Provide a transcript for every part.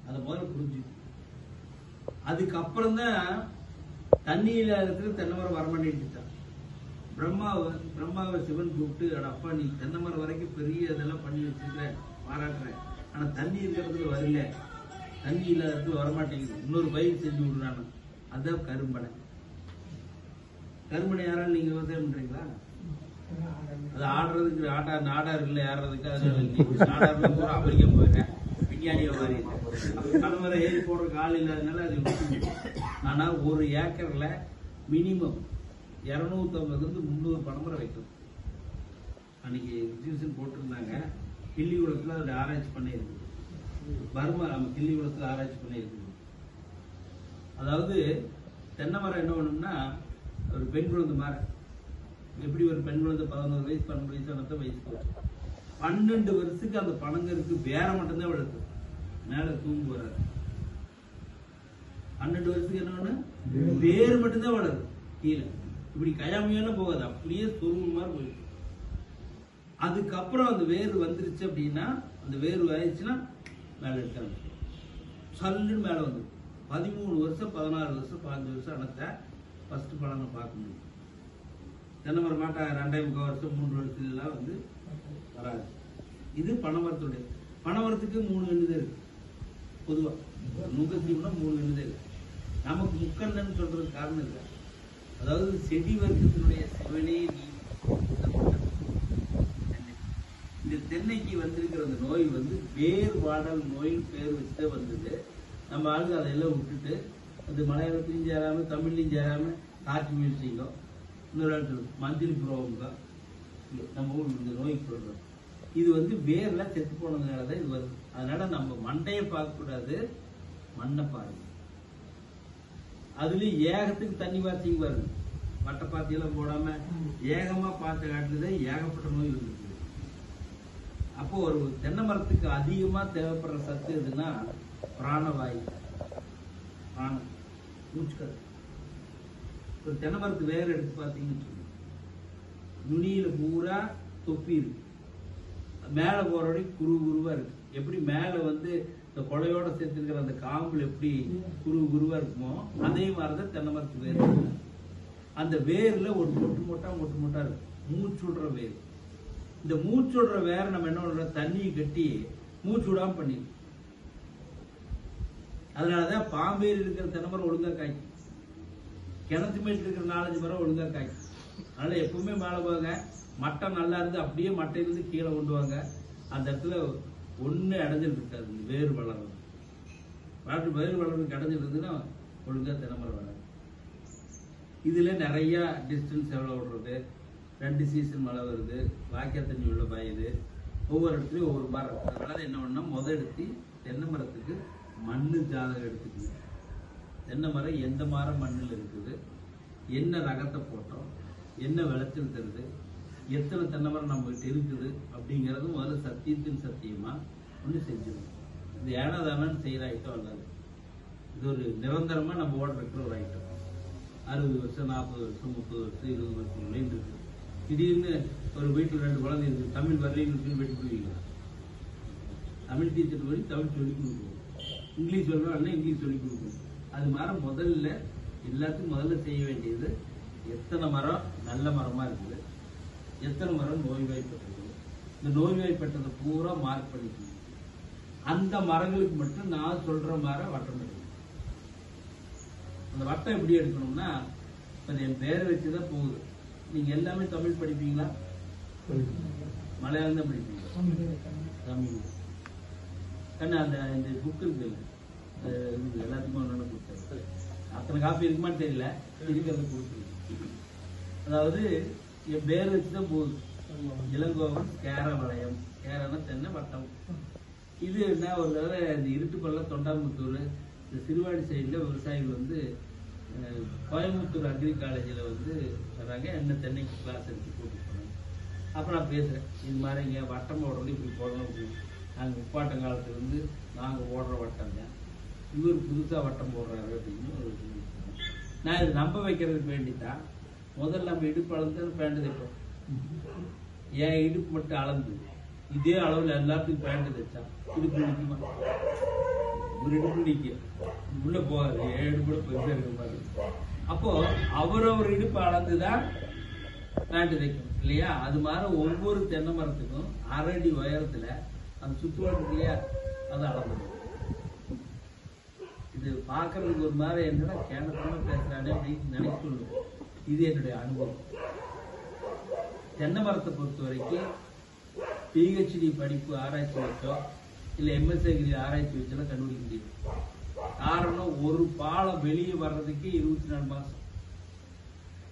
அதை முதல்ல புரிஞ்சு. அதுக்கப்புறம் தான் தண்ணியில இருக்கிற தென்னை மரம் வரமாட்டேன்ட்டான். பிரம்மாவை சிவன் கூப்பிட்டு, அப்பா நீ தென்னை மரம் வரைக்கும் பெரிய இதெல்லாம் பண்ணி வச்சிருக்கிற, பாராட்டுறேன், ஆனா தண்ணி இருக்கிறதுக்கு வரல, தண்ணி இல்லாததுக்கு வரமாட்டேங்குது, இன்னொரு பயிர் செஞ்சு விடுறானு. அதான் கரும்பனை. கரும்பனை யாராலும் நீங்க விவசாயம் பண்றீங்களா? அது ஆடுறதுக்கு நாடார் இல்லை, ஆடுறதுக்கு அது நாடார்ல போற அமெரிக்கா போயிருக்கேன், விஞ்ஞானிய மாதிரி தலைமுறை ஏறி போடுறதுக்கு ஆள் இல்லாதனால அது. ஆனா ஒரு ஏக்கர்ல மினிமம் 250 to 300 பனைமரம் வைக்கணும். அன்னைக்கு எக்ஸிபிஷன் போட்டிருந்தாங்க, கிள்ளிக்குளத்துல அதோட ஆராய்ச்சி பண்ணியிருக்கு. பர்மா நம்ம கிள்ளிக்குளத்துல ஆராய்ச்சி பண்ணியிருக்கு. அதாவது தென்னை மரம் என்ன பண்ணும்னா, ஒரு பெண் குழந்தை மாதிரி. எப்படி ஒரு பெண் குழந்தை 11 வயசு 12 வயசு ஆனதான் வயசுக்கு வரும். 12 வருஷத்துக்கு அந்த பனங்கருக்கு வேற மட்டும்தான் வளர்த்து, மேல தூங்கு வராது. 12 வருஷத்துக்கு என்ன பண்ணு, வேறு மட்டும்தான் வளருது கீழே. இப்படி கயாமையான போகாது, அப்படியே சொருவு மாதிரி போயிடும். அதுக்கப்புறம் அந்த வேறு வந்துருச்சு அப்படின்னா, அந்த வேறு ஆயிடுச்சுன்னா மேல எடுக்க சல்லுன்னு மேல வந்து 13 வருஷம் 16 வருஷம் 15 வருஷம் அனத்த ஃபர்ஸ்ட் பழங்க பார்க்க முடியும். தென்னை மரம் மாட்டா 2.25 வருஷம் 3 வருஷத்துலாம் வந்து வராது. இது பனைமரத்துடைய. பனைமரத்துக்கு 3 எண்ணுதே இருக்கு பொதுவா. நுங்கத்தீவுனா 3 எண்ணுதே இருக்கு. நமக்கு முக்கண்ணன்னு சொல்றது காரணம் இல்லை. அதாவது செடி வர்க்கத்தினுடைய சிவனே நீ. இந்த தென்னைக்கு வந்திருக்கிற அந்த நோய் வந்து வேர் வாடல் நோயின் பேர் வச்சுட்டு வந்தது. நம்ம ஆளுங்க அதையெல்லாம் விட்டுட்டு அது மலையாளத்திலையும் சேராம தமிழ்லையும் சேராம காட்சி மியூசிக்கோ இன்னொரு இடத்துல மஞ்சள் புரோகங்க நம்ம ஊர் இந்த நோய்க்கு சொல்றோம். இது வந்து வேர்ல செத்து போனதுனாலதான் இது வருது. அதனால நம்ம மண்டையை பார்க்க கூடாது, மண்ணை பாருங்க. அதுலயும் ஏகத்துக்கு தண்ணி பாத்திங்க வருது. வட்டை பாத்தியெல்லாம் போடாம ஏகமா பார்த்த காட்டுலதான் ஏகப்பட்ட நோய் வந்துருக்கு. அப்போ ஒரு தென்னை மரத்துக்கு அதிகமா தேவைப்படுற சத்து எதுன்னா பிராணவாயு, பிராணம், மூச்சுக்காது. ஒரு தென்னை மரத்து வேற எடுத்து பார்த்தீங்கன்னு சொல்லி நுனியில பூரா தொப்பி இருக்கு, மேல போறபடி குருவா இருக்கு. எப்படி மேல வந்து இந்த கொலையோட சேர்த்துக்கிற அந்த காம்புல எப்படி குருவா இருக்குமோ அதே மாதிரிதான் தென்னை மரத்து வேர். அந்த வேர்ல ஒரு மொட்டு மொட்டா இருக்கு, மூச்சு விடுற வேர். இந்த மூச்சு விடுற வேற நம்ம என்ன பண்றோம், தண்ணியை கட்டி மூச்சு விடாம பண்ணிடும். அதனாலதான் பாம்பேரி இருக்கிற தென்னை மரம் ஒழுங்கா காய்க்கும், கிணத்து மேட்டு இருக்கிற 4-5 மரம் ஒழுங்கா காய்க்கும். அதனால எப்பவுமே மேலே போங்க, மட்டை நல்லா இருந்து அப்படியே மட்டையிலிருந்து கீழே கொண்டு வாங்க. அந்த இடத்துல ஒண்ணு அடைஞ்சல் இருக்காது, வேறு வளரும். வேறு வளர்றதுக்கு அடைஞ்சல் இருந்துன்னா ஒழுங்கா தென்னை மரம் வளரும். இதுல நிறைய டிஸ்டன்ஸ் எவ்வளவு விடுறது, 2 சீசன் மழை வருது, வாக்கிய தண்ணி உள்ள பாயுது, ஒவ்வொரு இடத்துலயும் ஒவ்வொரு மரம். அதனால என்ன பண்ணா, எடுத்து தென்னை மரத்துக்கு மண்ணு ஜாதகம் எடுத்துக்கணும். தென்னை மரம் எந்த மரம் மண்ணில் இருக்குது, என்ன ரகத்தை போட்டோம், என்ன விளைச்சல் தருது, எத்தனை தென்னை மரம் நம்மகிட்ட இருக்குது அப்படிங்கிறது முதல்ல சத்தியத்தின் சத்தியமா ஒன்று செஞ்சிடும். இது ஏனாதானு செய்யற ஐட்டம் அல்லாது. இது ஒரு நிரந்தரமா நம்ம ஓட இருக்கிற ஒரு ஐட்டம். 60 வருஷம் 40 வருஷம் 30 வருஷம் 20 வருஷம் இருக்கு. திடீர்னு ஒரு வீட்டில் 2 குழந்தை இருக்கு, தமிழ் வரலைன்னு வெட்டி போடுவீங்களா? தமிழ் டீச்சர் போய் தமிழ் சொல்லி கொடுக்கணும், இங்கிலீஷ் சொல்றோம் இங்கிலீஷ் சொல்லி கொடுக்கணும். அது மாதிரி முதல்ல எல்லாத்துக்கும் முதல்ல செய்ய வேண்டியது, எத்தனை மரம் நல்ல மரமா இருக்குது, எத்தனை மரம் நோய்வாய்ப்பட்டது. இந்த நோய்வாய்ப்பட்டதை பூரா மார்க் பண்ணிக்கணும். அந்த மரங்களுக்கு மட்டும் நான் சொல்ற மாதிரி வட்டம் எடுக்கணும். அந்த வட்டம் எப்படி எடுக்கணும்னா, என் பேரை வச்சுதான் போகுது. நீங்க எல்லாமே தமிழ் படிப்பீங்களா, மலையாளம் தான் படிப்பீங்களா? தமிழ் கண்ணா அந்த புக் இருக்குல்ல, எல்லாத்துக்கும் ஒன்று கொடுத்தாரு. அத்தனை காப்பி இருக்குமான்னு தெரியல, இருக்கிறத கொடுத்துருக்கு. அதாவது என் பேர் வச்சுதான் போகுது. இளங்கோவன் கேர வளையம், கேரனா தென்னை வட்டம். இது என்ன ஒரு தடவை இந்த இருட்டுப்பள்ளம் தொண்டாமுத்தூர் இந்த சிறுவாடி சைடில் விவசாயிகள் வந்து கோயம்புத்தூர் அக்ரி காலேஜில் வந்து வர்றாங்க, என்ன தென்னைக்கு கிளாஸ் எடுத்து கூட்டிட்டு போனாங்க. அப்புறம் நான் பேசுகிறேன், இது மாதிரி இங்கே வட்டம் ஓடுறது இப்படி போடணும் அப்படின்னு. நாங்கள் முப்பாட்டங்காலத்துலேருந்து நாங்கள் ஓடுற வட்டங்க, இவர் புதுசாக வட்டம் போடுறாரு அப்படின்னு நான் இதை நம்ப வைக்கிறதுக்கு வேண்டித்தான் முதல்ல நம்ம இடுப்பு அளந்து பேண்ட் தைப்போம். என் இடுப்பு மட்டும் அளந்து இதே அளவில் எல்லாத்துக்கும் பேண்ட் தைச்சா இடுப்பு நிற்குமா? ஒரு இடுப்பு நிற்கும், உள்ள போகாது, 7 கூட பெருசா இருக்க மாதிரி. அப்போ அவரவர் இடுப்பு அளந்துதான் பேண்ட் தைக்கணும் இல்லையா? அது மாதிரி ஒவ்வொரு தென்னை மரத்துக்கும் 1/2 அடி உயரத்துல அந்த சுற்றுவாடு இல்லையா, அதை அளந்துடும். இது பார்க்கறதுக்கு ஒரு மாதிரி என்னன்னா கேனத்தோட பேசுறானே அப்படின்னு நினைக்கணும். இது என்னுடைய அனுபவம். தென்னை மரத்தை பொறுத்த வரைக்கும் PhD படிப்பு ஆராய்ச்சி வச்சோ இல்லை MSc ஆராய்ச்சி வச்சோ கண்டுபிடிக்க முடியும். காரணம், ஒரு பாலை வெளியே வர்றதுக்கு 24 மாசம்.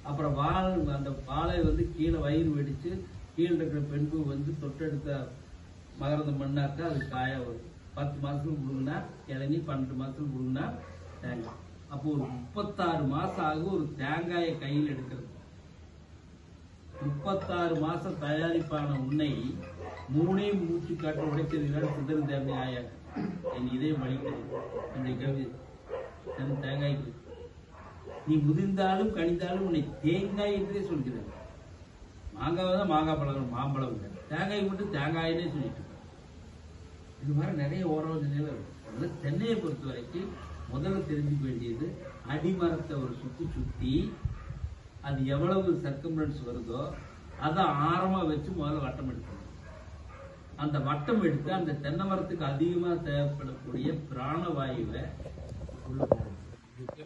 அப்புறம் அந்த பாலை வந்து கீழே வயிறு வெடிச்சு கீழே இருக்கிற பெண்பு வந்து தொட்டெடுத்த மகரந்தம் பண்ணாக்கா அது காயா வரும். 10 மாசத்துக்கு முழுங்கினா இளநீ, 12 மாசத்துக்கு முழுங்கினா தேங்காய். அப்போ ஒரு 36 மாசம் ஆகும் ஒரு தேங்காயை கையில் எடுக்கிறது. 36 மாசம் தயாரிப்பான உன்னை 3 மூச்சு காட்டு உடைக்கிறீர்கள் சிதறு தேவை ஆயாக என் இதயம் வலிக்கிறது. என்னுடைய கவிதை தேங்காய்க்கு நீ முதிர்ந்தாலும் கணிந்தாலும் உன்னை தேங்காய் என்றே சொல்கிறது. மாங்காவை தான் மாங்காய் பழம், மாம்பழம் இல்லை. தேங்காய் மட்டும் தேங்காயினே சொல்லிட்டு. இது மாதிரி நிறைய ஓரோஜனையில இருக்கும். தென்னையை பொறுத்த வரைக்கும் முதல்ல தெரிஞ்சுக்க வேண்டியது, அடிமரத்தை ஒரு சுத்தி அது எவ்வளவு சர்க்கம்ஃபரன்ஸ் வருதோ அதை ஆரமா வச்சு முதல்ல வட்டம் எடுக்கணும். அந்த வட்டம் எடுத்து அந்த தென்னை மரத்துக்கு அதிகமா தேவைப்படக்கூடிய பிராணவாயுவை உள்ள போகணும்.